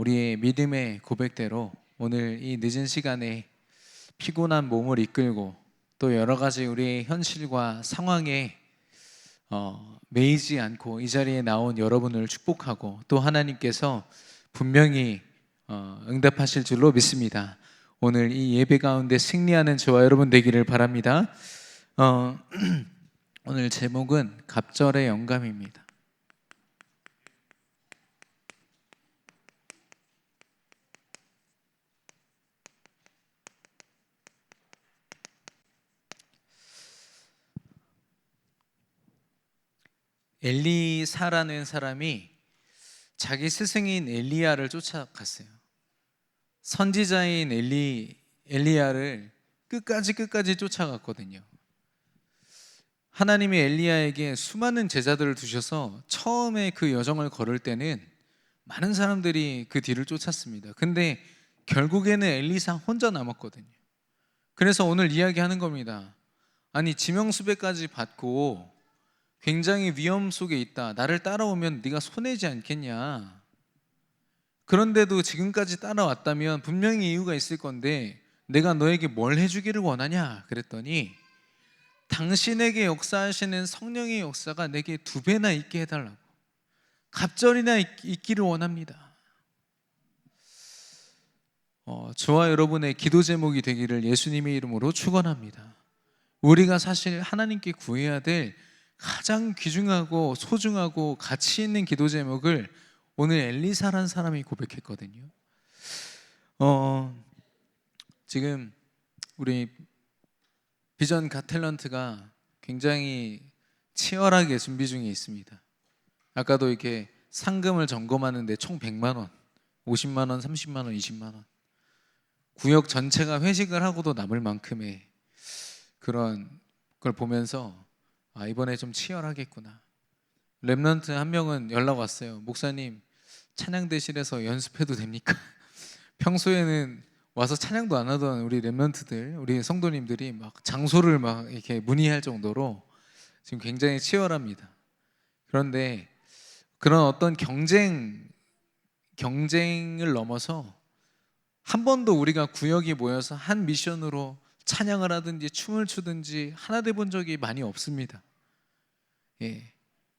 우리의 믿음의 고백대로 오늘 이 늦은 시간에 피곤한 몸을 이끌고 또 여러 가지 우리의 현실과 상황에 매이지 않고 이 자리에 나온 여러분을 축복하고 또 하나님께서 분명히 응답하실 줄로 믿습니다. 오늘 이 예배 가운데 승리하는 저와 여러분 되기를 바랍니다. 오늘 제목은 갑절의 영감입니다. 엘리사라는 사람이 자기 스승인 엘리야를 쫓아갔어요. 선지자인 엘리야를 끝까지 쫓아갔거든요. 하나님이 엘리야에게 수많은 제자들을 두셔서 처음에 그 여정을 걸을 때는 많은 사람들이 그 뒤를 쫓았습니다. 근데 결국에는 엘리사 혼자 남았거든요. 그래서 오늘 이야기하는 겁니다. 아니, 지명수배까지 받고 굉장히 위험 속에 있다. 나를 따라오면 네가 손해지 않겠냐. 그런데도 지금까지 따라왔다면 분명히 이유가 있을 건데 내가 너에게 뭘 해주기를 원하냐 그랬더니 당신에게 역사하시는 성령의 역사가 내게 2배나 있게 해달라고, 갑절이나 있기를 원합니다. 저와 여러분의 기도 제목이 되기를 예수님의 이름으로 축원합니다. 우리가 사실 하나님께 구해야 될 가장 귀중하고 소중하고 가치 있는 기도 제목을 오늘 엘리사라는 사람이 고백했거든요. 지금 우리 비전 갓 탤런트가 굉장히 치열하게 준비 중에 있습니다. 아까도 이렇게 상금을 점검하는데 총 100만 원, 50만 원, 30만 원, 20만 원, 구역 전체가 회식을 하고도 남을 만큼의 그런 걸 보면서 이번에 좀 치열하겠구나. 랩런트 한 명은 연락 왔어요. 목사님, 찬양대실에서 연습해도 됩니까? 평소에는 와서 찬양도 안 하던 우리 랩런트들, 우리 성도님들이 막 장소를 막 이렇게 문의할 정도로 지금 굉장히 치열합니다. 그런데 그런 어떤 경쟁을 넘어서 한 번도 우리가 구역이 모여서 한 미션으로 찬양을 하든지 춤을 추든지 하나 돼 본 적이 많이 없습니다.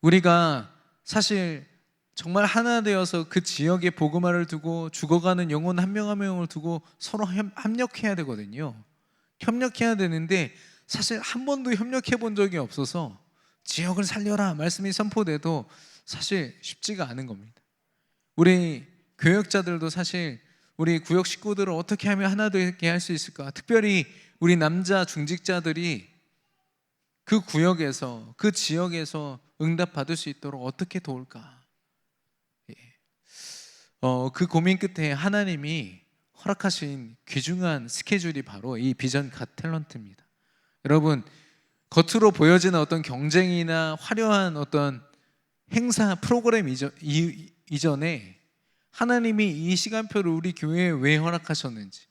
우리가 사실 정말 하나 되어서 그 지역에 복음화를 두고 죽어가는 영혼 한 명 한 명을 두고 서로 협력해야 되거든요. 협력해야 되는데 사실 한 번도 협력해 본 적이 없어서 지역을 살려라 말씀이 선포돼도 사실 쉽지가 않은 겁니다. 우리 교역자들도 사실 우리 구역 식구들을 어떻게 하면 하나 되게 할 수 있을까? 특별히 우리 남자 중직자들이 그 구역에서, 그 지역에서 응답받을 수 있도록 어떻게 도울까? 그 고민 끝에 하나님이 허락하신 귀중한 스케줄이 바로 이 비전 갓 탤런트입니다. 여러분, 겉으로 보여지는 어떤 경쟁이나 화려한 어떤 행사 프로그램 이전에 하나님이 이 시간표를 우리 교회에 왜 허락하셨는지,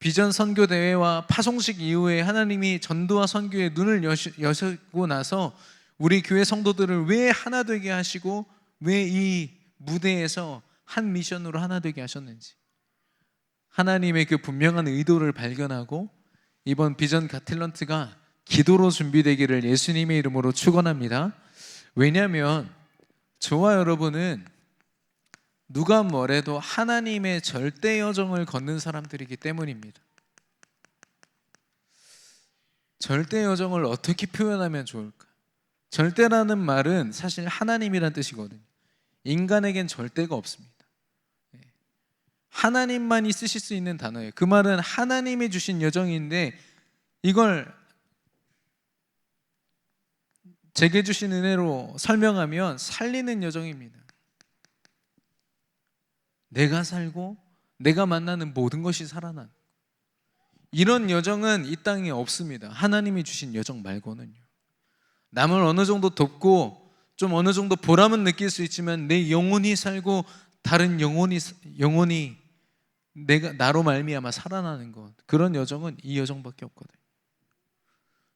비전 선교 대회와 파송식 이후에 하나님이 전도와 선교에 눈을 여시고 나서 우리 교회 성도들을 왜 하나 되게 하시고 왜 이 무대에서 한 미션으로 하나 되게 하셨는지, 하나님의 그 분명한 의도를 발견하고 이번 비전 갓 탤런트가 기도로 준비되기를 예수님의 이름으로 축원합니다. 왜냐하면 저와 여러분은 누가 뭐래도 하나님의 절대 여정을 걷는 사람들이기 때문입니다. 절대 여정을 어떻게 표현하면 좋을까? 절대라는 말은 사실 하나님이란 뜻이거든요. 인간에겐 절대가 없습니다. 하나님만이 쓰실 수 있는 단어예요. 그 말은 하나님이 주신 여정인데 이걸 제게 주신 은혜로 설명하면 살리는 여정입니다. 내가 살고 내가 만나는 모든 것이 살아난 이런 여정은 이 땅에 없습니다. 하나님이 주신 여정 말고는요. 남을 어느 정도 돕고 좀 어느 정도 보람은 느낄 수 있지만 내 영혼이 살고 다른 영혼이 내가 나로 말미암아 살아나는 것, 그런 여정은 이 여정밖에 없거든요.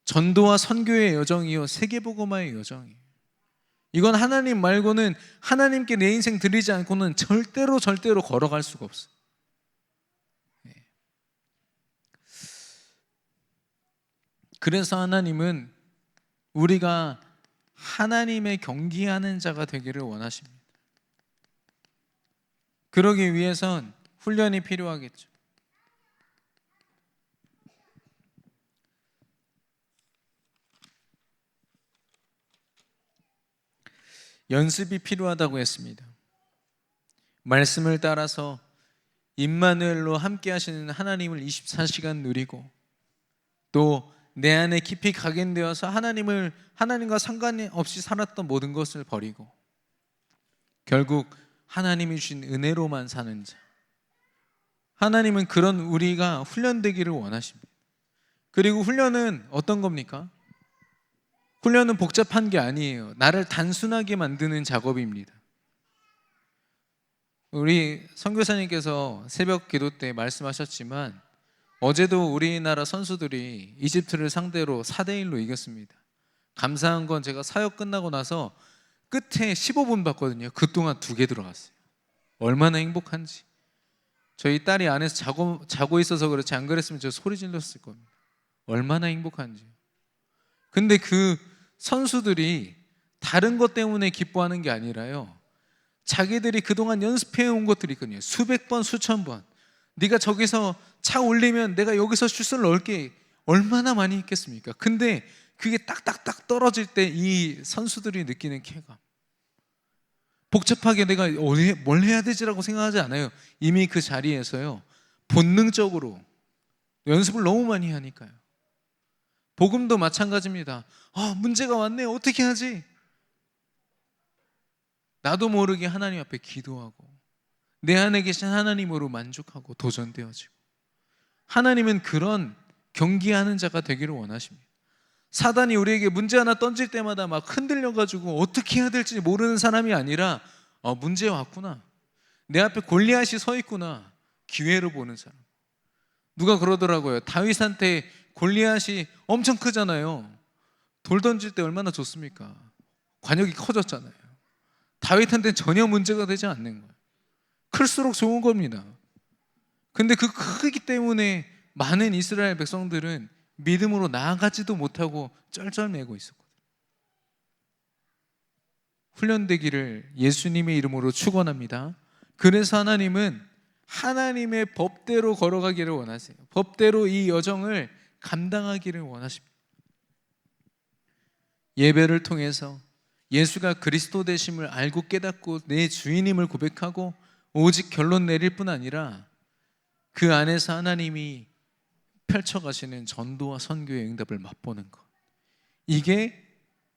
전도와 선교의 여정이요, 세계복음화의 여정이에요. 이건 하나님 말고는, 하나님께 내 인생 드리지 않고는 절대로 걸어갈 수가 없어. 그래서 하나님은 우리가 하나님의 경기하는 자가 되기를 원하십니다. 그러기 위해선 훈련이 필요하겠죠. 연습이 필요하다고 했습니다. 말씀을 따라서 임마누엘로 함께 하시는 하나님을 24시간 누리고, 또 내 안에 깊이 각인되어서 하나님과 상관없이 살았던 모든 것을 버리고 결국 하나님이 주신 은혜로만 사는 자, 하나님은 그런 우리가 훈련되기를 원하십니다. 그리고 훈련은 어떤 겁니까? 훈련은 복잡한 게 아니에요. 나를 단순하게 만드는 작업입니다. 우리 선교사님께서 새벽 기도 때 말씀하셨지만, 어제도 우리나라 선수들이 이집트를 상대로 4대1로 이겼습니다. 감사한 건 제가 사역 끝나고 나서 끝에 15분 봤거든요. 그동안 2개 들어갔어요. 얼마나 행복한지. 저희 딸이 안에서 자고 있어서 그렇지, 안 그랬으면 저 소리 질렀을 겁니다. 얼마나 행복한지. 근데 그 선수들이 다른 것 때문에 기뻐하는 게 아니라요, 자기들이 그동안 연습해 온 것들이 있거든요. 수백 번, 수천 번. 네가 저기서 차 올리면 내가 여기서 슛을 넣을게, 얼마나 많이 했겠습니까? 근데 그게 딱딱딱 떨어질 때 이 선수들이 느끼는 쾌감, 복잡하게 내가 뭘 해야 되지라고 생각하지 않아요. 이미 그 자리에서요, 본능적으로 연습을 너무 많이 하니까요. 복음도 마찬가지입니다. 문제가 왔네, 어떻게 하지? 나도 모르게 하나님 앞에 기도하고 내 안에 계신 하나님으로 만족하고 도전되어지고, 하나님은 그런 경기하는 자가 되기를 원하십니다. 사단이 우리에게 문제 하나 던질 때마다 막 흔들려가지고 어떻게 해야 될지 모르는 사람이 아니라, 문제 왔구나, 내 앞에 골리앗이 서 있구나, 기회로 보는 사람. 누가 그러더라고요. 다윗한테 골리앗이 엄청 크잖아요. 돌 던질 때 얼마나 좋습니까? 관역이 커졌잖아요. 다윗한테는 전혀 문제가 되지 않는 거예요. 클수록 좋은 겁니다. 근데 그 크기 때문에 많은 이스라엘 백성들은 믿음으로 나아가지도 못하고 쩔쩔매고 있었거든요. 훈련되기를 예수님의 이름으로 축원합니다. 그래서 하나님은 하나님의 법대로 걸어가기를 원하세요. 법대로 이 여정을 감당하기를 원하십니다. 예배를 통해서 예수가 그리스도 되심을 알고 깨닫고 내 주인임을 고백하고 오직 결론 내릴 뿐 아니라 그 안에서 하나님이 펼쳐가시는 전도와 선교의 응답을 맛보는 것, 이게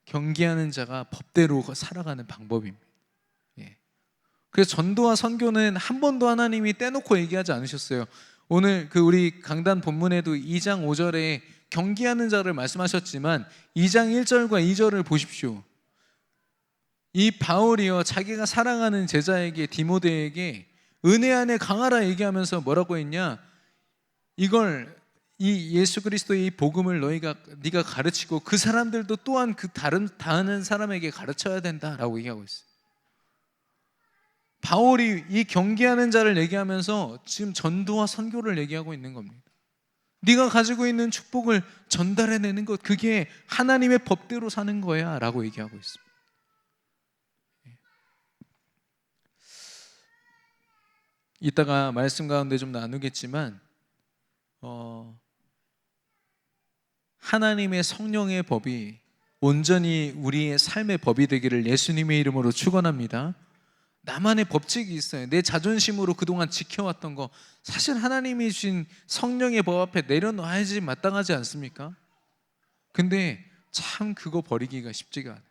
경계하는 자가 법대로 살아가는 방법입니다. 그래서 전도와 선교는 한 번도 하나님이 떼놓고 얘기하지 않으셨어요. 오늘 우리 강단 본문에도 2장 5절에 경계하는 자를 말씀하셨지만 2장 1절과 2절을 보십시오. 이 바울이요, 자기가 사랑하는 제자에게, 디모데에게 은혜 안에 강하라 얘기하면서 뭐라고 했냐? 이걸, 이 예수 그리스도의 이 복음을 네가 가르치고 그 사람들도 또한 그 다른 사람에게 가르쳐야 된다라고 얘기하고 있어요. 바울이 이 경계하는 자를 얘기하면서 지금 전도와 선교를 얘기하고 있는 겁니다. 네가 가지고 있는 축복을 전달해내는 것, 그게 하나님의 법대로 사는 거야 라고 얘기하고 있습니다. 이따가 말씀 가운데 좀 나누겠지만, 하나님의 성령의 법이 온전히 우리의 삶의 법이 되기를 예수님의 이름으로 축원합니다. 나만의 법칙이 있어요. 내 자존심으로 그동안 지켜왔던 거, 사실 하나님이 주신 성령의 법 앞에 내려놔야지 마땅하지 않습니까? 근데 참 그거 버리기가 쉽지가 않아요.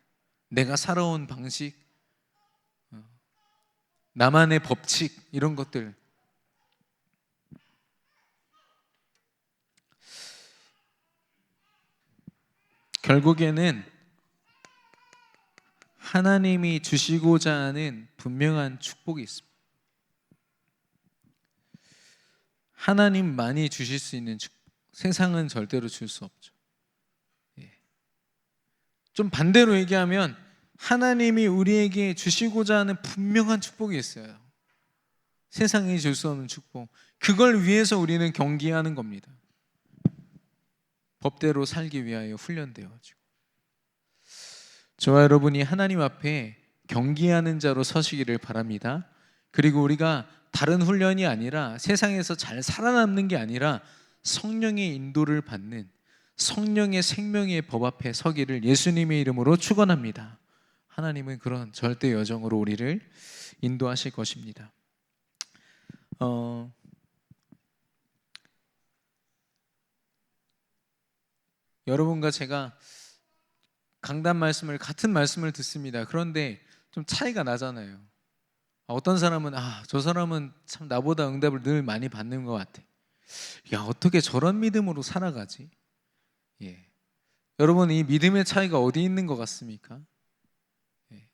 내가 살아온 방식, 나만의 법칙, 이런 것들. 결국에는 하나님이 주시고자 하는 분명한 축복이 있습니다. 하나님만이 주실 수 있는 축복, 세상은 절대로 줄 수 없죠. 좀 반대로 얘기하면 하나님이 우리에게 주시고자 하는 분명한 축복이 있어요. 세상이 줄 수 없는 축복. 그걸 위해서 우리는 경기하는 겁니다. 법대로 살기 위하여 훈련되어지고. 저와 여러분이 하나님 앞에 경기하는 자로 서시기를 바랍니다. 그리고 우리가 다른 훈련이 아니라 세상에서 잘 살아남는 게 아니라 성령의 인도를 받는 성령의 생명의 법 앞에 서기를 예수님의 이름으로 축원합니다. 하나님은 그런 절대 여정으로 우리를 인도하실 것입니다. 여러분과 제가 강단 말씀을 같은 말씀을 듣습니다. 그런데 좀 차이가 나잖아요. 어떤 사람은 저 사람은 참 나보다 응답을 늘 많이 받는 것 같아. 야, 어떻게 저런 믿음으로 살아가지? 예. 여러분, 이 믿음의 차이가 어디 있는 것 같습니까? 예.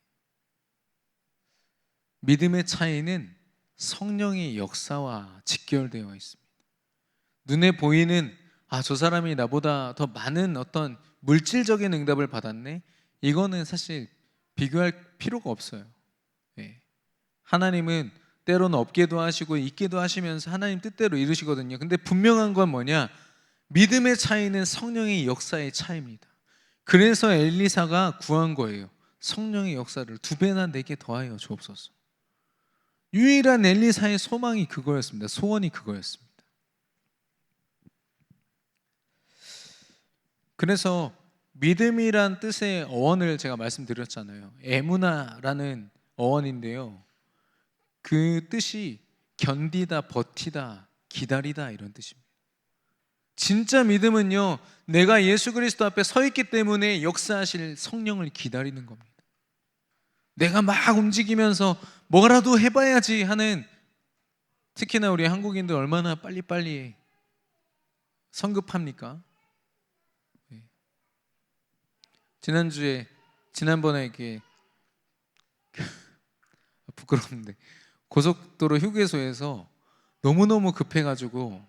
믿음의 차이는 성령의 역사와 직결되어 있습니다. 눈에 보이는 저 사람이 나보다 더 많은 어떤 물질적인 응답을 받았네. 이거는 사실 비교할 필요가 없어요. 예. 하나님은 때로는 없게도 하시고 있게도 하시면서 하나님 뜻대로 이루시거든요. 근데 분명한 건 뭐냐? 믿음의 차이는 성령의 역사의 차이입니다. 그래서 엘리사가 구한 거예요. 성령의 역사를 2배나 4개 더하여 주옵소서. 유일한 엘리사의 소망이 그거였습니다. 소원이 그거였습니다. 그래서 믿음이란 뜻의 어원을 제가 말씀드렸잖아요. 에무나라는 어원인데요. 그 뜻이 견디다, 버티다, 기다리다 이런 뜻입니다. 진짜 믿음은요, 내가 예수 그리스도 앞에 서 있기 때문에 역사하실 성령을 기다리는 겁니다. 내가 막 움직이면서 뭐라도 해봐야지 하는, 특히나 우리 한국인들 얼마나 빨리빨리 성급합니까? 지난번에 이렇게 부끄러운데 고속도로 휴게소에서 너무너무 급해가지고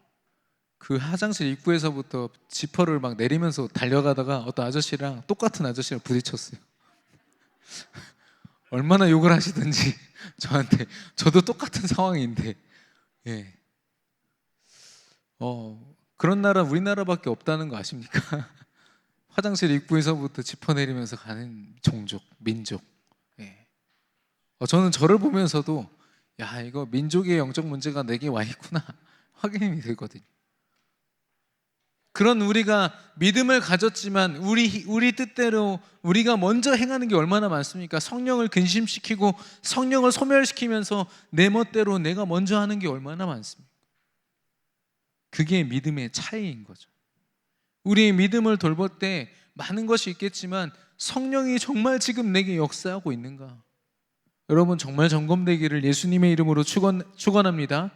그 화장실 입구에서부터 지퍼를 막 내리면서 달려가다가 어떤 아저씨랑 똑같은 아저씨랑 부딪혔어요. 얼마나 욕을 하시든지 저한테. 저도 똑같은 상황인데. 예. 그런 나라 우리나라밖에 없다는 거 아십니까? 화장실 입구에서부터 지퍼 내리면서 가는 종족, 민족. 예. 저는 저를 보면서도 야, 이거 민족의 영적 문제가 내게 와 있구나 확인이 되거든요. 그런 우리가 믿음을 가졌지만 우리 뜻대로 우리가 먼저 행하는 게 얼마나 많습니까? 성령을 근심시키고 성령을 소멸시키면서 내 멋대로 내가 먼저 하는 게 얼마나 많습니까? 그게 믿음의 차이인 거죠. 우리의 믿음을 돌볼 때 많은 것이 있겠지만 성령이 정말 지금 내게 역사하고 있는가? 여러분, 정말 점검되기를 예수님의 이름으로 축원합니다.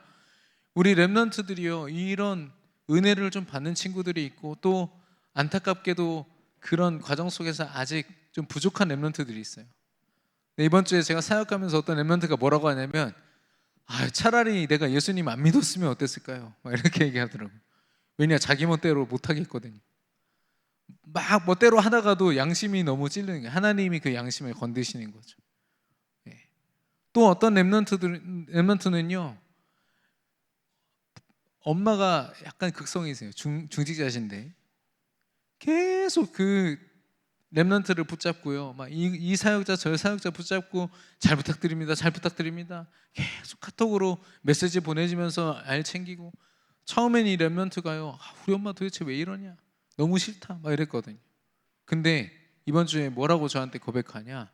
우리 렘넌트들이요, 이런 은혜를 좀 받는 친구들이 있고 또 안타깝게도 그런 과정 속에서 아직 좀 부족한 렘넌트들이 있어요. 이번 주에 제가 사역하면서 어떤 렘넌트가 뭐라고 하냐면 차라리 내가 예수님 안 믿었으면 어땠을까요? 막 이렇게 얘기하더라고요. 왜냐, 자기 멋대로 못하겠거든요. 막 멋대로 하다가도 양심이 너무 찔리는 거예요. 하나님이 그 양심을 건드시는 거죠. 또 어떤 렘넌트는요, 엄마가 약간 극성이세요. 중직자신데 계속 그 렘넌트를 붙잡고요, 막 이 사역자 저 사역자 붙잡고 잘 부탁드립니다, 잘 부탁드립니다 계속 카톡으로 메시지 보내주면서 알 챙기고. 처음엔 이 렘넌트가요, 우리 엄마 도대체 왜 이러냐, 너무 싫다 막 이랬거든요. 근데 이번 주에 뭐라고 저한테 고백하냐,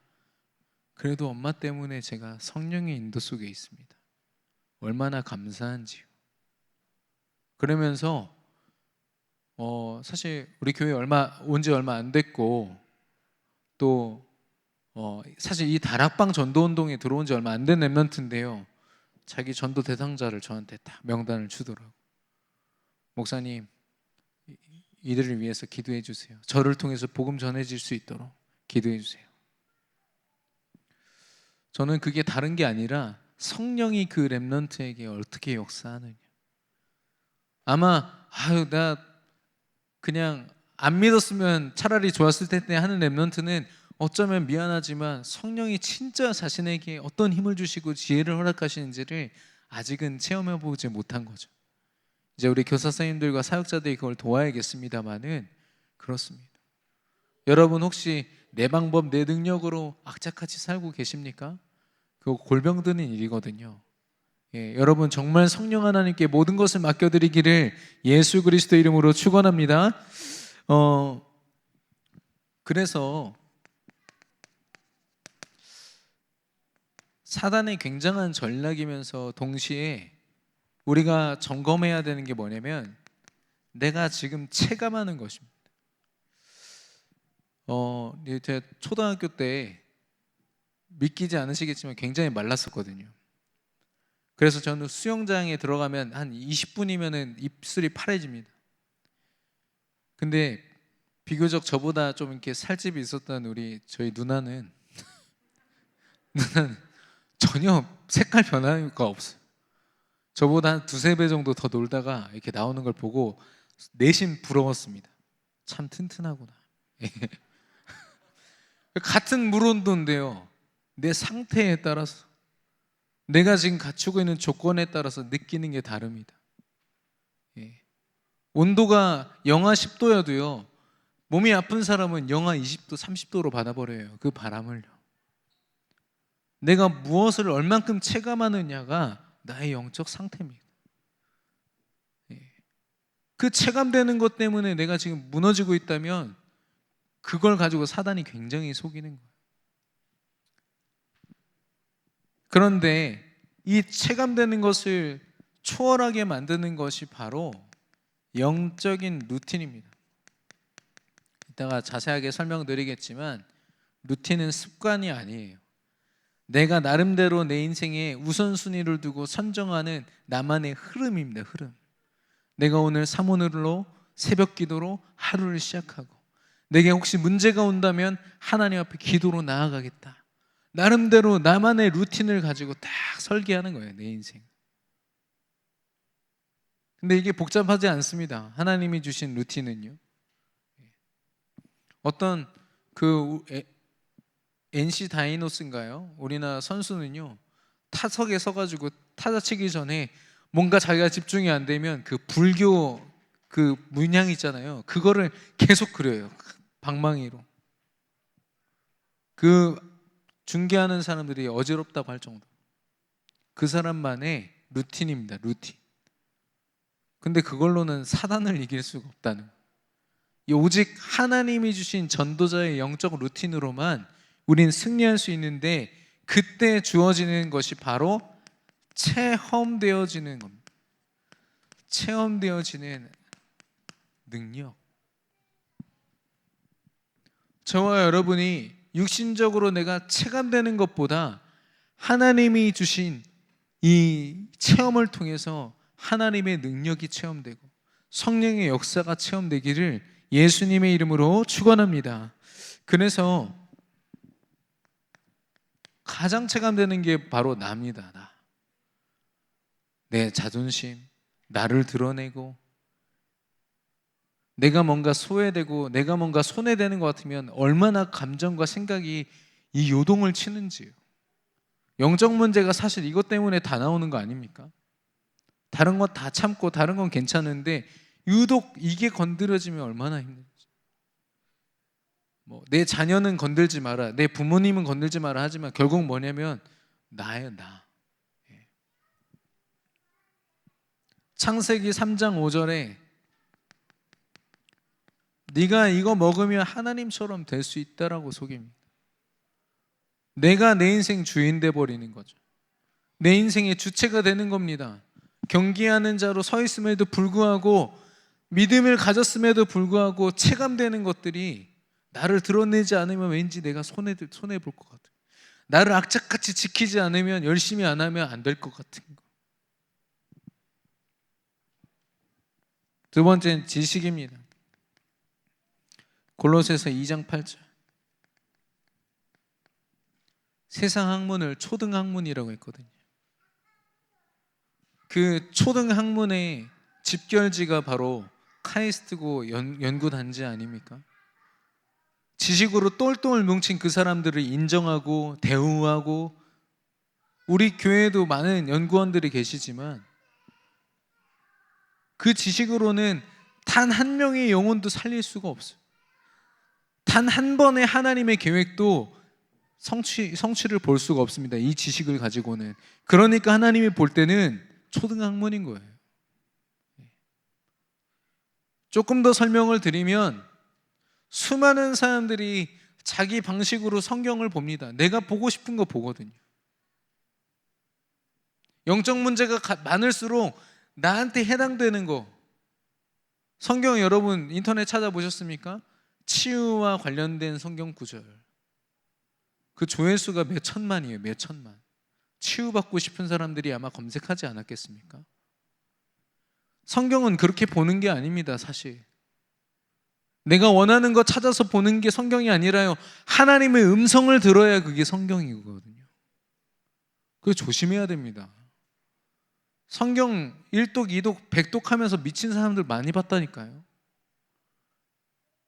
그래도 엄마 때문에 제가 성령의 인도 속에 있습니다. 얼마나 감사한지요. 그러면서 사실 우리 교회 온 지 얼마 안 됐고 또 사실 이 다락방 전도운동에 들어온 지 얼마 안 된 렘넌트인데요, 자기 전도 대상자를 저한테 딱 명단을 주더라고. 목사님, 이들을 위해서 기도해 주세요. 저를 통해서 복음 전해질 수 있도록 기도해 주세요. 저는 그게 다른 게 아니라 성령이 그 렘넌트에게 어떻게 역사하느냐. 아마 나 그냥 안 믿었으면 차라리 좋았을 텐데 하는 렘넌트는 어쩌면 미안하지만 성령이 진짜 자신에게 어떤 힘을 주시고 지혜를 허락하시는지를 아직은 체험해 보지 못한 거죠. 이제 우리 교사 선생님들과 사역자들이 그걸 도와야겠습니다만은 그렇습니다. 여러분 혹시 내 방법 내 능력으로 악착같이 살고 계십니까? 그거 골병드는 일이거든요. 여러분 정말 성령 하나님께 모든 것을 맡겨드리기를 예수 그리스도 이름으로 축원합니다. 그래서 사단의 굉장한 전략이면서 동시에 우리가 점검해야 되는 게 뭐냐면 내가 지금 체감하는 것입니다. 제가 초등학교 때 믿기지 않으시겠지만 굉장히 말랐었거든요. 그래서 저는 수영장에 들어가면 한 20분이면 입술이 파래집니다. 근데 비교적 저보다 좀 이렇게 살집이 있었던 저희 누나는 전혀 색깔 변화가 없어요. 저보다 한 두세 배 정도 더 놀다가 이렇게 나오는 걸 보고 내심 부러웠습니다. 참 튼튼하구나. 같은 물 온도인데요, 내 상태에 따라서 내가 지금 갖추고 있는 조건에 따라서 느끼는 게 다릅니다. 온도가 영하 10도여도요 몸이 아픈 사람은 영하 20도, 30도로 받아버려요. 그 바람을요. 내가 무엇을 얼만큼 체감하느냐가 나의 영적 상태입니다. 그 체감되는 것 때문에 내가 지금 무너지고 있다면 그걸 가지고 사단이 굉장히 속이는 거예요. 그런데 이 체감되는 것을 초월하게 만드는 것이 바로 영적인 루틴입니다. 이따가 자세하게 설명드리겠지만 루틴은 습관이 아니에요. 내가 나름대로 내 인생에 우선순위를 두고 선정하는 나만의 흐름입니다. 흐름. 내가 오늘 사모늘로 새벽 기도로 하루를 시작하고, 내게 혹시 문제가 온다면 하나님 앞에 기도로 나아가겠다. 나름대로 나만의 루틴을 가지고 딱 설계하는 거예요, 내 인생. 근데 이게 복잡하지 않습니다. 하나님이 주신 루틴은요. 어떤 NC 다이노스인가요? 우리나라 선수는요, 타석에 서가지고 타자 치기 전에 뭔가 자기가 집중이 안 되면 그 불교 그 문양 있잖아요, 그거를 계속 그려요. 방망이로. 그 중계하는 사람들이 어지럽다고 할 정도. 그 사람만의 루틴입니다. 루틴. 근데 그걸로는 사단을 이길 수가 없다는, 오직 하나님이 주신 전도자의 영적 루틴으로만 우린 승리할 수 있는데, 그때 주어지는 것이 바로 체험되어지는 겁니다. 체험되어지는 능력. 저와 여러분이 육신적으로 내가 체감되는 것보다 하나님이 주신 이 체험을 통해서 하나님의 능력이 체험되고 성령의 역사가 체험되기를 예수님의 이름으로 축원합니다. 그래서 가장 체감되는 게 바로 나입니다. 나. 내 자존심, 나를 드러내고, 내가 뭔가 소외되고 내가 뭔가 손해되는 것 같으면 얼마나 감정과 생각이 이 요동을 치는지요. 영적 문제가 사실 이것 때문에 다 나오는 거 아닙니까? 다른 건 다 참고 다른 건 괜찮은데 유독 이게 건드려지면 얼마나 힘든지. 내 자녀는 건들지 마라, 내 부모님은 건들지 마라 하지만 결국 뭐냐면 나예요, 나. 창세기 3장 5절에 네가 이거 먹으면 하나님처럼 될 수 있다라고 속입니다. 내가 내 인생 주인 돼 버리는 거죠. 내 인생의 주체가 되는 겁니다. 경계하는 자로 서 있음에도 불구하고, 믿음을 가졌음에도 불구하고 체감되는 것들이 나를 드러내지 않으면 왠지 내가 손해 볼 것 같아요. 나를 악착같이 지키지 않으면, 열심히 안 하면 안 될 것 같은 거. 두 번째는 지식입니다. 골로새서 2장 8절. 세상 학문을 초등학문이라고 했거든요. 그 초등학문의 집결지가 바로 카이스트고 연구단지 아닙니까? 지식으로 똘똘 뭉친 그 사람들을 인정하고 대우하고, 우리 교회에도 많은 연구원들이 계시지만 그 지식으로는 단 한 명의 영혼도 살릴 수가 없어요. 단 한 번의 하나님의 계획도 성취를 볼 수가 없습니다. 이 지식을 가지고는. 그러니까 하나님이 볼 때는 초등학문인 거예요. 조금 더 설명을 드리면, 수많은 사람들이 자기 방식으로 성경을 봅니다. 내가 보고 싶은 거 보거든요. 영적 문제가 많을수록 나한테 해당되는 거, 성경 여러분 인터넷 찾아보셨습니까? 치유와 관련된 성경 구절, 그 조회수가 몇 천만이에요. 몇 천만. 치유받고 싶은 사람들이 아마 검색하지 않았겠습니까? 성경은 그렇게 보는 게 아닙니다. 사실 내가 원하는 거 찾아서 보는 게 성경이 아니라요, 하나님의 음성을 들어야 그게 성경이거든요. 그거 조심해야 됩니다. 성경 1독, 2독, 100독 하면서 미친 사람들 많이 봤다니까요.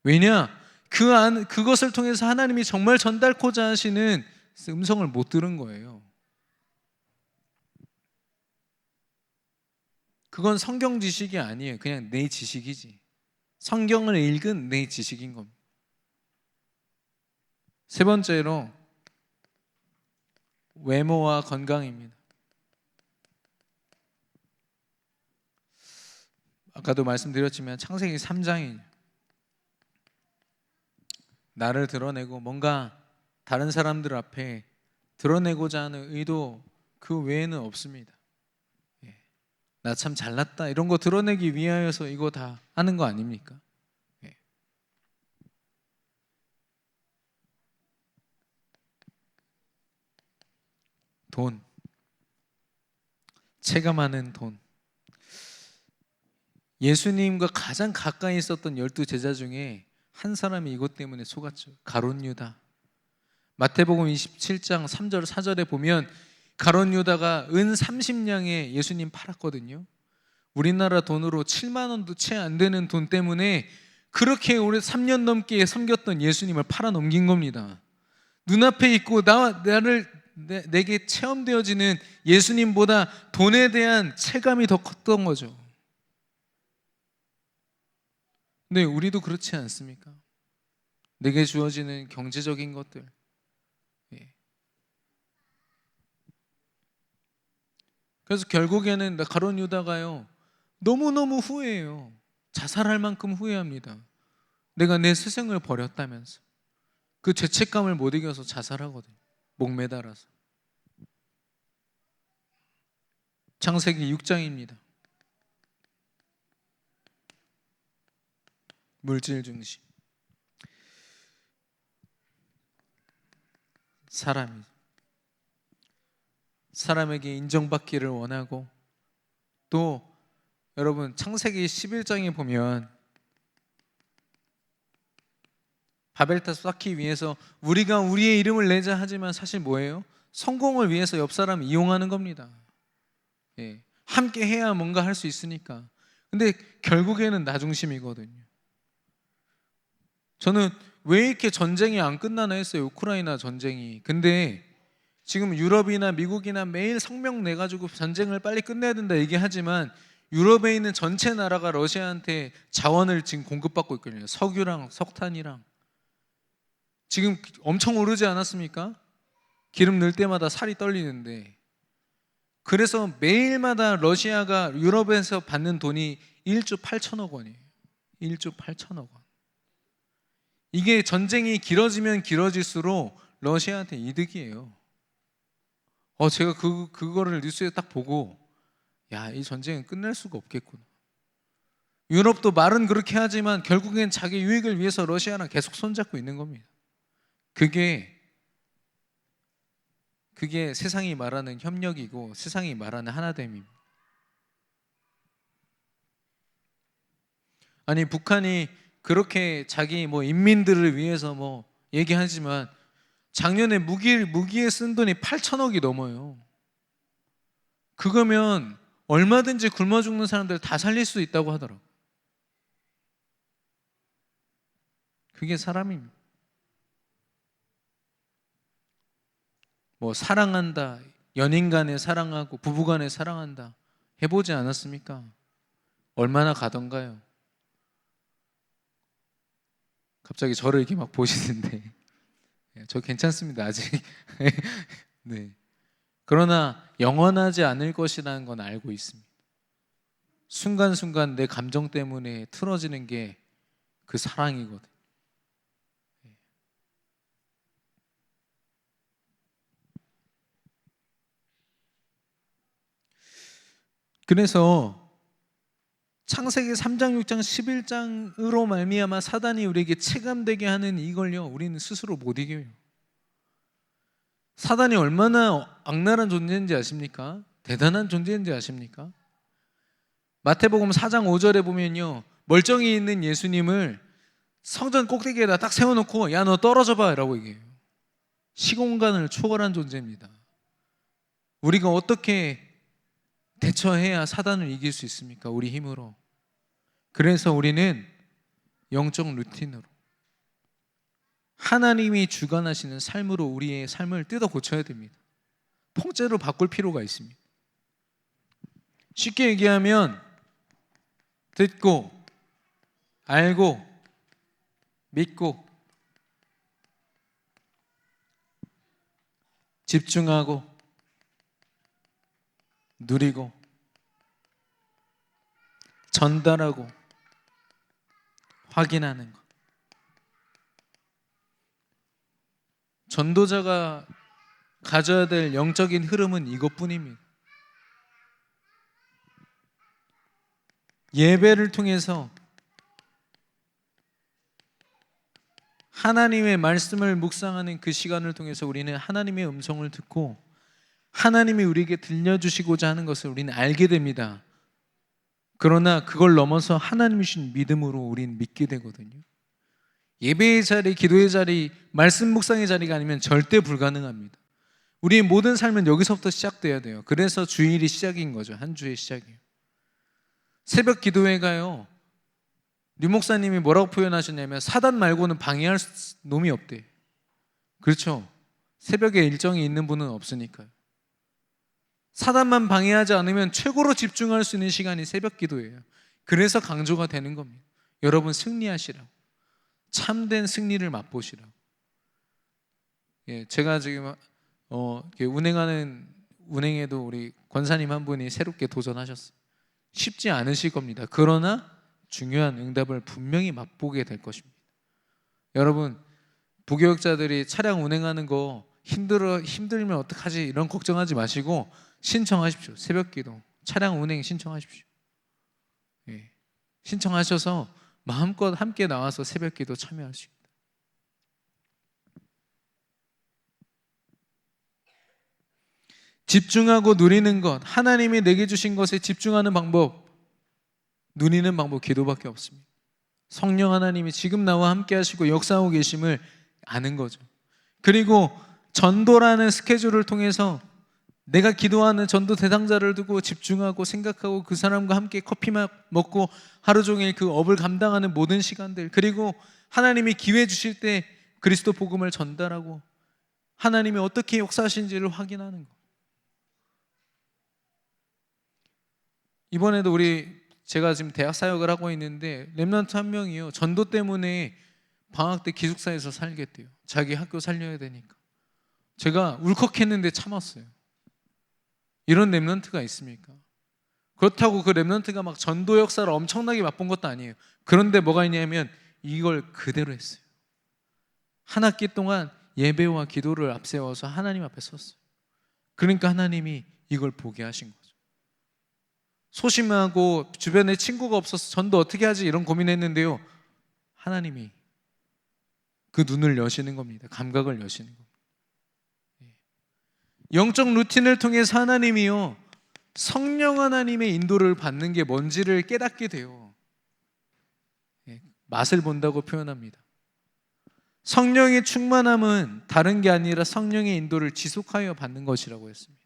왜냐? 그것을 통해서 하나님이 정말 전달코자 하시는 음성을 못 들은 거예요. 그건 성경 지식이 아니에요. 그냥 내 지식이지. 성경을 읽은 내 지식인 겁니다. 세 번째로 외모와 건강입니다. 아까도 말씀드렸지만 창세기 3장이 나를 드러내고 뭔가 다른 사람들 앞에 드러내고자 하는 의도 그 외에는 없습니다. 나 참 잘났다 이런 거 드러내기 위하여서 이거 다 하는 거 아닙니까? 돈, 체감하는 돈. 예수님과 가장 가까이 있었던 12 제자 중에 한 사람이 이것 때문에 속았죠. 가룟 유다. 마태복음 27장 3절 4절에 보면 가룟 유다가 은 30냥에 예수님 팔았거든요. 우리나라 돈으로 7만 원도 채 안 되는 돈 때문에 그렇게 오래 3년 넘게 섬겼던 예수님을 팔아 넘긴 겁니다. 눈앞에 있고 내게 체험되어지는 예수님보다 돈에 대한 체감이 더 컸던 거죠. 네, 우리도 그렇지 않습니까? 내게 주어지는 경제적인 것들. 그래서 결국에는 가룟 유다가요, 너무너무 후회해요. 자살할 만큼 후회합니다. 내가 내 스승을 버렸다면서. 그 죄책감을 못 이겨서 자살하거든요. 목매달아서. 창세기 6장입니다. 물질 중심. 사람에게 인정받기를 원하고, 또 여러분 창세기 11장에 보면 바벨탑 쌓기 위해서 우리가 우리의 이름을 내자 하지만 사실 뭐예요? 성공을 위해서 옆 사람 이용하는 겁니다. 함께 해야 뭔가 할 수 있으니까. 근데 결국에는 나 중심이거든요. 저는 왜 이렇게 전쟁이 안 끝나나 했어요. 우크라이나 전쟁이. 근데 지금 유럽이나 미국이나 매일 성명 내가지고 전쟁을 빨리 끝내야 된다 얘기하지만, 유럽에 있는 전체 나라가 러시아한테 자원을 지금 공급받고 있거든요. 석유랑 석탄이랑. 지금 엄청 오르지 않았습니까? 기름 넣을 때마다 살이 떨리는데. 그래서 매일마다 러시아가 유럽에서 받는 돈이 1조 8천억 원이에요. 1조 8천억 원. 이게 전쟁이 길어지면 길어질수록 러시아한테 이득이에요. 제가 그거를 뉴스에 딱 보고, 야, 이 전쟁은 끝날 수가 없겠구나. 유럽도 말은 그렇게 하지만 결국엔 자기 유익을 위해서 러시아랑 계속 손잡고 있는 겁니다. 그게 세상이 말하는 협력이고 세상이 말하는 하나됨입니다. 아니, 북한이 그렇게 자기 인민들을 위해서 얘기하지만 작년에 무기에 쓴 돈이 8천억이 넘어요. 그거면 얼마든지 굶어 죽는 사람들 다 살릴 수 있다고 하더라고요. 그게 사람입니다. 뭐 사랑한다, 연인 간에 사랑하고 부부 간에 사랑한다 해보지 않았습니까? 얼마나 가던가요? 갑자기 저를 이렇게 막 보시는데 저 괜찮습니다 아직. 네. 그러나 영원하지 않을 것이라는 건 알고 있습니다. 순간순간 내 감정 때문에 틀어지는 게 그 사랑이거든. 그래서 창세기 3장, 6장, 11장으로 말미암아 사단이 우리에게 체감되게 하는 이걸요, 우리는 스스로 못 이겨요. 사단이 얼마나 악랄한 존재인지 아십니까? 대단한 존재인지 아십니까? 마태복음 4장 5절에 보면요, 멀쩡히 있는 예수님을 성전 꼭대기에다 딱 세워놓고 야 너 떨어져 봐 라고 얘기해요. 시공간을 초월한 존재입니다. 우리가 어떻게 대처해야 사단을 이길 수 있습니까? 우리 힘으로. 그래서 우리는 영적 루틴으로 하나님이 주관하시는 삶으로 우리의 삶을 뜯어 고쳐야 됩니다. 통째로 바꿀 필요가 있습니다. 쉽게 얘기하면 듣고 알고 믿고 집중하고 누리고 전달하고 확인하는 것. 전도자가 가져야 될 영적인 흐름은 이것뿐입니다. 예배를 통해서 하나님의 말씀을 묵상하는 그 시간을 통해서 우리는 하나님의 음성을 듣고 하나님이 우리에게 들려주시고자 하는 것을 우리는 알게 됩니다. 그러나 그걸 넘어서 하나님이 주신 믿음으로 우리는 믿게 되거든요. 예배의 자리, 기도의 자리, 말씀 묵상의 자리가 아니면 절대 불가능합니다. 우리의 모든 삶은 여기서부터 시작돼야 돼요. 그래서 주일이 시작인 거죠. 한 주의 시작이에요. 새벽 기도회 가요, 류 목사님이 뭐라고 표현하셨냐면 사단 말고는 방해할 놈이 없대. 그렇죠. 새벽에 일정이 있는 분은 없으니까요. 사단만 방해하지 않으면 최고로 집중할 수 있는 시간이 새벽 기도예요. 그래서 강조가 되는 겁니다. 여러분 승리하시라고, 참된 승리를 맛보시라고. 예, 제가 지금 운행하는 운행에도 우리 권사님 한 분이 새롭게 도전하셨어요. 쉽지 않으실 겁니다. 그러나 중요한 응답을 분명히 맛보게 될 것입니다. 여러분, 부교육자들이 차량 운행하는 거 힘들면 어떡하지 이런 걱정하지 마시고 신청하십시오. 새벽기도 차량 운행 신청하십시오. 예. 신청하셔서 마음껏 함께 나와서 새벽기도 참여할 수 있습니다. 집중하고 누리는 것, 하나님이 내게 주신 것에 집중하는 방법, 누리는 방법 기도밖에 없습니다. 성령 하나님이 지금 나와 함께 하시고 역사하고 계심을 아는 거죠. 그리고 전도라는 스케줄을 통해서 내가 기도하는 전도 대상자를 두고 집중하고 생각하고 그 사람과 함께 커피 먹고 하루 종일 그 업을 감당하는 모든 시간들, 그리고 하나님이 기회 주실 때 그리스도 복음을 전달하고 하나님이 어떻게 역사하신지를 확인하는 것. 이번에도 제가 지금 대학 사역을 하고 있는데 렘넌트 한 명이요, 전도 때문에 방학 때 기숙사에서 살겠대요. 자기 학교 살려야 되니까. 제가 울컥했는데 참았어요. 이런 렘넌트가 있습니까? 그렇다고 그 렘넌트가 막 전도 역사를 엄청나게 맛본 것도 아니에요. 그런데 뭐가 있냐면 이걸 그대로 했어요. 한 학기 동안 예배와 기도를 앞세워서 하나님 앞에 섰어요. 그러니까 하나님이 이걸 보게 하신 거죠. 소심하고 주변에 친구가 없어서 전도 어떻게 하지 이런 고민했는데요, 하나님이 그 눈을 여시는 겁니다. 감각을 여시는 겁니다. 영적 루틴을 통해서 하나님이요, 성령 하나님의 인도를 받는 게 뭔지를 깨닫게 돼요. 맛을 본다고 표현합니다. 성령의 충만함은 다른 게 아니라 성령의 인도를 지속하여 받는 것이라고 했습니다.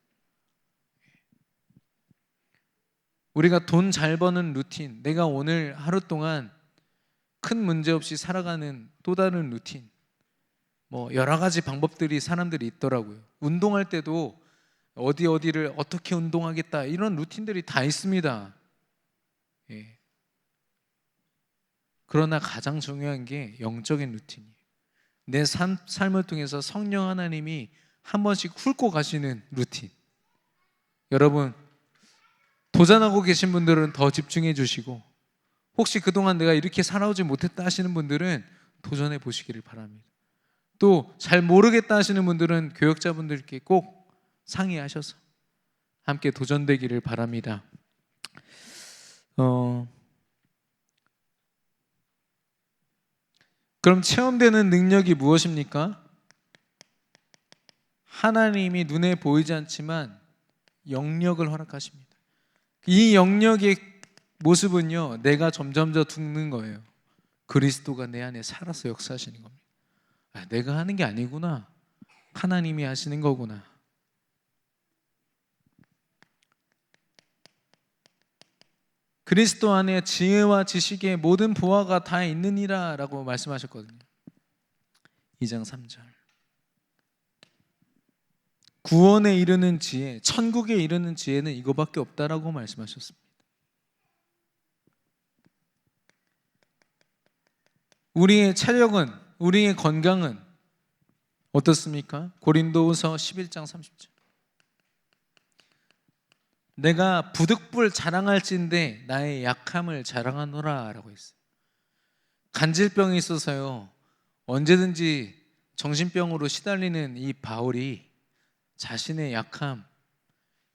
우리가 돈 잘 버는 루틴, 내가 오늘 하루 동안 큰 문제 없이 살아가는 또 다른 루틴, 뭐 여러 가지 방법들이 사람들이 있더라고요. 운동할 때도 어디를 어떻게 운동하겠다 이런 루틴들이 다 있습니다. 예. 그러나 가장 중요한 게 영적인 루틴이에요. 내 삶을 통해서 성령 하나님이 한 번씩 훑고 가시는 루틴. 여러분, 도전하고 계신 분들은 더 집중해 주시고, 혹시 그동안 내가 이렇게 살아오지 못했다 하시는 분들은 도전해 보시기를 바랍니다. 또 잘 모르겠다 하시는 분들은 교역자분들께 꼭 상의하셔서 함께 도전되기를 바랍니다. 그럼 체험되는 능력이 무엇입니까? 하나님이 눈에 보이지 않지만 영역을 허락하십니다. 이 영역의 모습은요, 내가 점점 더 듣는 거예요. 그리스도가 내 안에 살아서 역사하시는 겁니다. 내가 하는 게 아니구나, 하나님이 하시는 거구나. 그리스도 안에 지혜와 지식의 모든 보화가 다 있느니라 라고 말씀하셨거든요. 2장 3절. 구원에 이르는 지혜, 천국에 이르는 지혜는 이거밖에 없다라고 말씀하셨습니다. 우리의 체력은, 우리의 건강은 어떻습니까? 고린도후서 11장 30절. 내가 부득불 자랑할진대 나의 약함을 자랑하노라 라고 했어요. 간질병이 있어서요, 언제든지 정신병으로 시달리는 이 바울이 자신의 약함,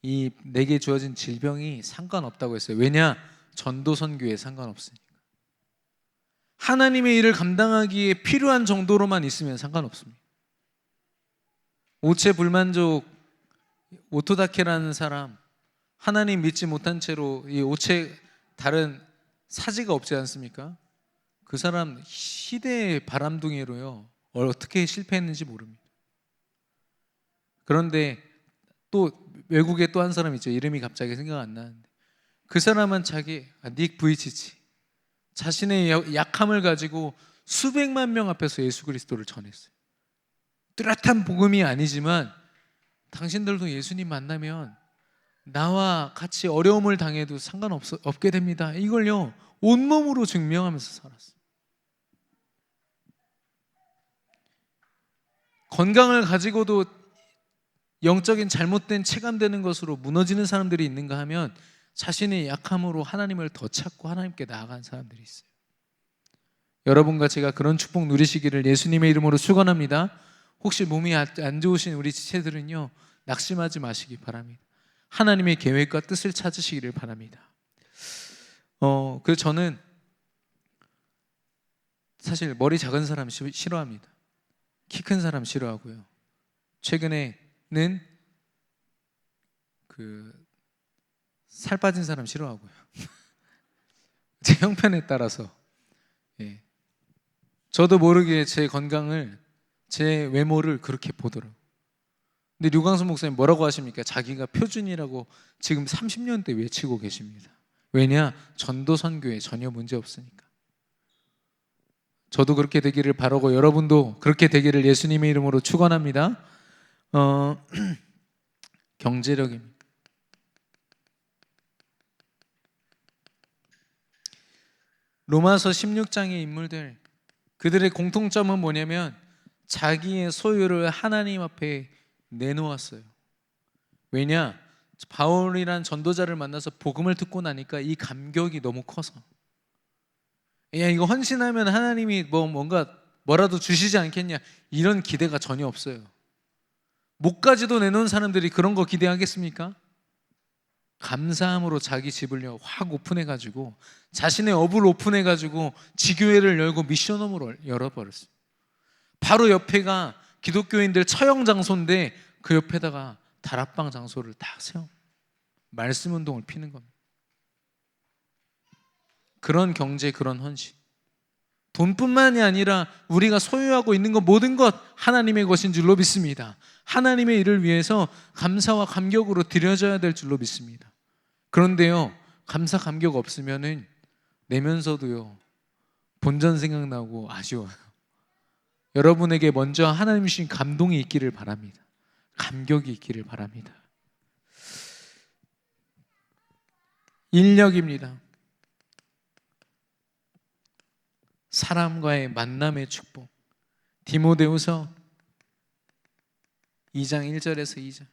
이 내게 주어진 질병이 상관없다고 했어요. 왜냐? 전도 선교에 상관없으니까. 하나님의 일을 감당하기에 필요한 정도로만 있으면 상관없습니다. 오체 불만족 오토다케라는 사람, 하나님 믿지 못한 채로 이 오체 다른 사지가 없지 않습니까? 그 사람 시대의 바람둥이로요, 어떻게 실패했는지 모릅니다. 그런데 또 외국에 또 한 사람 있죠. 이름이 갑자기 생각 안 나는데, 그 사람은 닉 부이치치, 자신의 약함을 가지고 수백만 명 앞에서 예수 그리스도를 전했어요. 뚜렷한 복음이 아니지만 당신들도 예수님 만나면 나와 같이 어려움을 당해도 상관없게 됩니다. 이걸요 온몸으로 증명하면서 살았어요. 건강을 가지고도 영적인 잘못된 체감되는 것으로 무너지는 사람들이 있는가 하면 자신의 약함으로 하나님을 더 찾고 하나님께 나아간 사람들이 있어요. 여러분과 제가 그런 축복 누리시기를 예수님의 이름으로 축원합니다. 혹시 몸이 안 좋으신 우리 지체들은요, 낙심하지 마시기 바랍니다. 하나님의 계획과 뜻을 찾으시기를 바랍니다. 그래서 저는 사실 머리 작은 사람 싫어합니다. 키 큰 사람 싫어하고요. 최근에는 살 빠진 사람 싫어하고요. 제 형편에 따라서, 예. 저도 모르게 제 건강을, 제 외모를 그렇게 보더라고요. 근데 류광수 목사님 뭐라고 하십니까? 자기가 표준이라고 지금 30년대 외치고 계십니다. 왜냐? 전도 선교에 전혀 문제 없으니까. 저도 그렇게 되기를 바라고 여러분도 그렇게 되기를 예수님의 이름으로 축원합니다. 경제력입니다. 로마서 16장의 인물들, 그들의 공통점은 뭐냐면 자기의 소유를 하나님 앞에 내놓았어요. 왜냐? 바울이란 전도자를 만나서 복음을 듣고 나니까 이 감격이 너무 커서, 야, 이거 헌신하면 하나님이 뭐라도 주시지 않겠냐, 이런 기대가 전혀 없어요. 목까지도 내놓은 사람들이 그런 거 기대하겠습니까? 감사함으로 자기 집을 확 오픈해가지고, 자신의 업을 오픈해가지고 지교회를 열고 미션홈을 열어버렸어요. 바로 옆에가 기독교인들 처형 장소인데 그 옆에다가 다락방 장소를 다 세워 말씀 운동을 피는 겁니다. 그런 경제, 그런 헌신. 돈뿐만이 아니라 우리가 소유하고 있는 것, 모든 것 하나님의 것인 줄로 믿습니다. 하나님의 일을 위해서 감사와 감격으로 드려져야 될 줄로 믿습니다. 그런데요, 감사 감격 없으면은 내면서도요 본전 생각나고 아쉬워요. 여러분에게 먼저 하나님 주신 감동이 있기를 바랍니다. 감격이 있기를 바랍니다. 인력입니다. 사람과의 만남의 축복. 디모데후서 2장 1절에서 2절.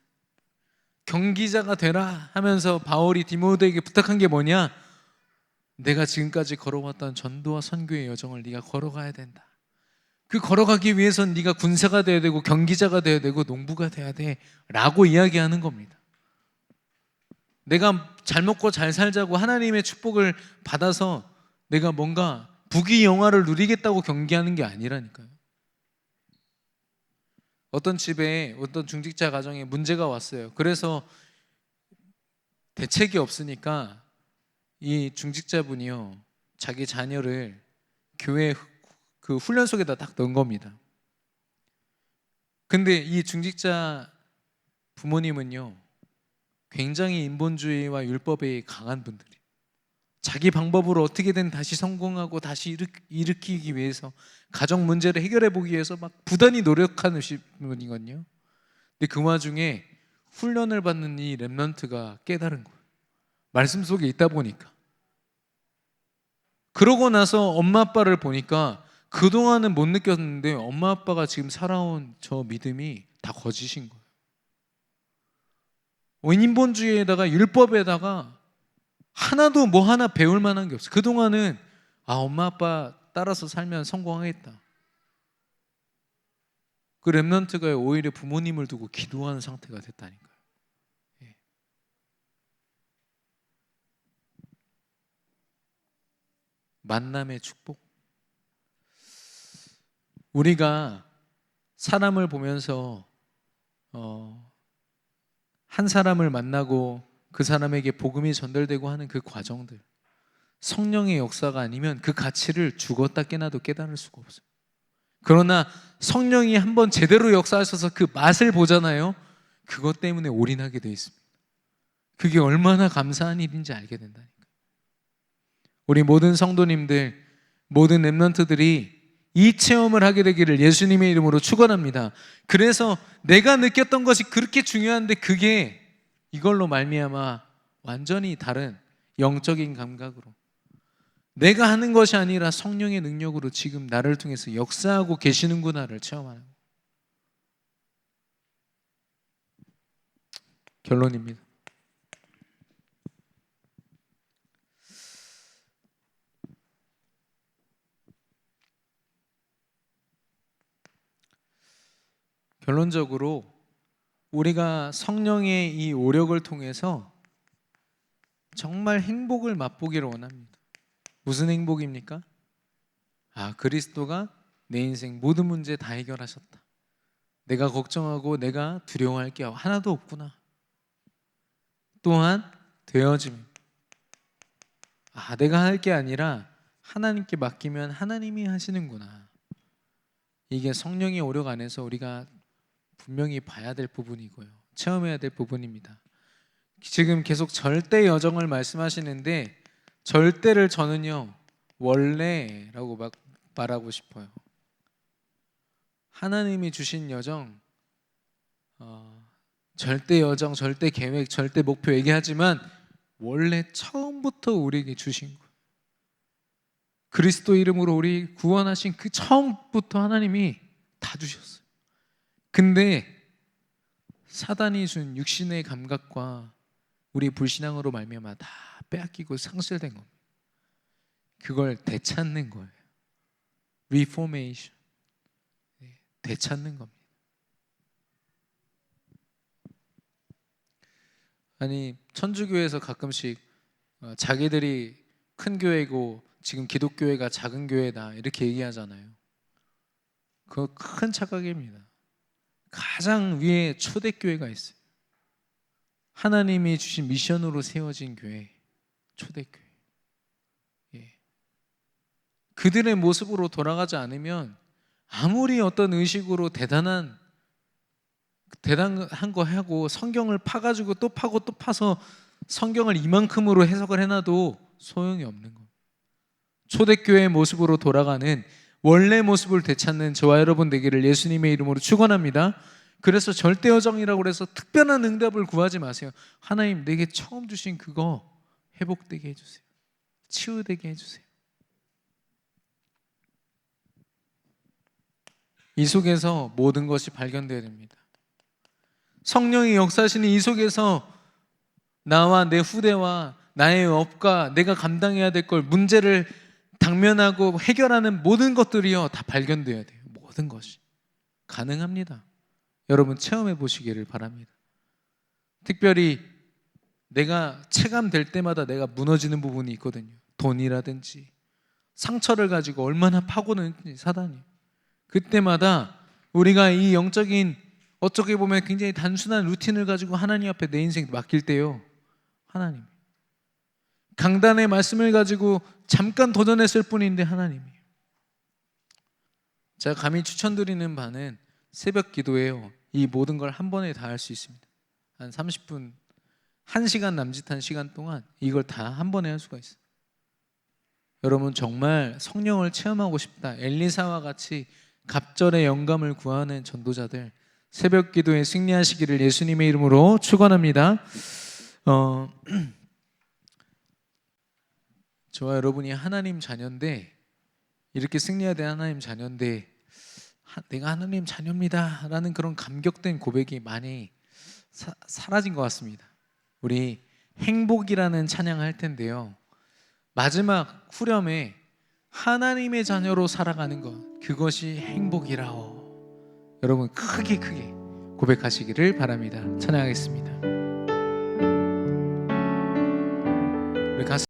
경기자가 되라 하면서 바울이 디모데에게 부탁한 게 뭐냐? 내가 지금까지 걸어왔던 전도와 선교의 여정을 네가 걸어가야 된다. 그 걸어가기 위해선 네가 군사가 돼야 되고 경기자가 돼야 되고 농부가 돼야 돼 라고 이야기하는 겁니다. 내가 잘 먹고 잘 살자고 하나님의 축복을 받아서 내가 뭔가 부귀영화를 누리겠다고 경기하는 게 아니라니까요. 어떤 집에 어떤 중직자 가정에 문제가 왔어요. 그래서 대책이 없으니까 이 중직자분이요, 자기 자녀를 교회 그 훈련소에다 딱 넣은 겁니다. 근데 이 중직자 부모님은요, 굉장히 인본주의와 율법에 강한 분들이, 자기 방법으로 어떻게든 다시 성공하고 다시 일으키기 위해서, 가정 문제를 해결해 보기 위해서 막 부단히 노력하는 분이거든요. 근데 그 와중에 훈련을 받는 이 렘넌트가 깨달은 거예요. 말씀 속에 있다 보니까. 그러고 나서 엄마 아빠를 보니까 그동안은 못 느꼈는데 엄마 아빠가 지금 살아온 저 믿음이 다 거짓인 거예요. 인본주의에다가 율법에다가 하나도 뭐 하나 배울 만한 게 없어요. 그동안은 엄마 아빠 따라서 살면 성공하겠다. 그 렘넌트가 오히려 부모님을 두고 기도하는 상태가 됐다니까요. 예. 만남의 축복. 우리가 사람을 보면서 한 사람을 만나고 그 사람에게 복음이 전달되고 하는 그 과정들, 성령의 역사가 아니면 그 가치를 죽었다 깨나도 깨달을 수가 없어요. 그러나 성령이 한번 제대로 역사하셔서 그 맛을 보잖아요. 그것 때문에 올인하게 되어 있습니다. 그게 얼마나 감사한 일인지 알게 된다니까. 우리 모든 성도님들, 모든 렘넌트들이 이 체험을 하게 되기를 예수님의 이름으로 축원합니다. 그래서 내가 느꼈던 것이 그렇게 중요한데 그게 이걸로 말미암아 완전히 다른 영적인 감각으로, 내가 하는 것이 아니라 성령의 능력으로 지금 나를 통해서 역사하고 계시는구나를 체험하는 거예요. 결론입니다. 결론적으로 우리가 성령의 이 오력을 통해서 정말 행복을 맛보기를 원합니다. 무슨 행복입니까? 그리스도가 내 인생 모든 문제 다 해결하셨다. 내가 걱정하고 내가 두려워할 게 하나도 없구나. 또한 되어짐. 내가 할 게 아니라 하나님께 맡기면 하나님이 하시는구나. 이게 성령의 오력 안에서 우리가 분명히 봐야 될 부분이고요, 체험해야 될 부분입니다. 지금 계속 절대 여정을 말씀하시는데 절대를 저는요 원래라고 막 말하고 싶어요. 하나님이 주신 여정, 절대 여정, 절대 계획, 절대 목표 얘기하지만 원래 처음부터 우리에게 주신 거예요. 그리스도 이름으로 우리 구원하신 그 처음부터 하나님이 다 주셨어요. 근데 사단이 준 육신의 감각과 우리 불신앙으로 말미암아 다 빼앗기고 상실된 겁니다. 그걸 되찾는 거예요. Reformation. 되찾는 겁니다. 아니, 천주교에서 가끔씩 자기들이 큰 교회고 지금 기독교회가 작은 교회다 이렇게 얘기하잖아요. 그거 큰 착각입니다. 가장 위에 초대교회가 있어요. 하나님이 주신 미션으로 세워진 교회, 초대교회. 그들의 모습으로 돌아가지 않으면 아무리 어떤 의식으로 대단한 거 하고 성경을 파가지고 또 파고 또 파서 성경을 이만큼으로 해석을 해놔도 소용이 없는 겁니다. 초대교회의 모습으로 돌아가는 원래 모습을 되찾는 저와 여러분 되기를 예수님의 이름으로 축원합니다. 그래서 절대여정이라고 해서 특별한 응답을 구하지 마세요. 하나님, 내게 처음 주신 그거 회복되게 해주세요. 치유되게 해주세요. 이 속에서 모든 것이 발견되어야 됩니다. 성령이 역사하시는 이 속에서 나와 내 후대와 나의 업과 내가 감당해야 될 걸, 문제를 당면하고 해결하는 모든 것들이요 다 발견되어야 돼요. 모든 것이 가능합니다. 여러분 체험해 보시기를 바랍니다. 특별히 내가 체감될 때마다 내가 무너지는 부분이 있거든요. 돈이라든지 상처를 가지고 얼마나 파고드는지 사단이. 그때마다 우리가 이 영적인, 어떻게 보면 굉장히 단순한 루틴을 가지고 하나님 앞에 내 인생 맡길 때요, 하나님 강단의 말씀을 가지고 잠깐 도전했을 뿐인데 하나님이, 제가 감히 추천드리는 바는 새벽 기도예요. 이 모든 걸 한 번에 다 할 수 있습니다. 한 30분, 1시간 남짓한 시간 동안 이걸 다 한 번에 할 수가 있어요. 여러분 정말 성령을 체험하고 싶다, 엘리사와 같이 갑절의 영감을 구하는 전도자들, 새벽 기도에 승리하시기를 예수님의 이름으로 축원합니다. 저와 여러분이 하나님 자녀인데, 이렇게 승리해야 될 하나님 자녀인데 내가 하나님 자녀입니다 라는 그런 감격된 고백이 많이 사라진 것 같습니다. 우리 행복이라는 찬양을 할 텐데요, 마지막 후렴에 하나님의 자녀로 살아가는 것, 그것이 행복이라오. 여러분 크게 고백하시기를 바랍니다. 찬양하겠습니다. 우리 가슴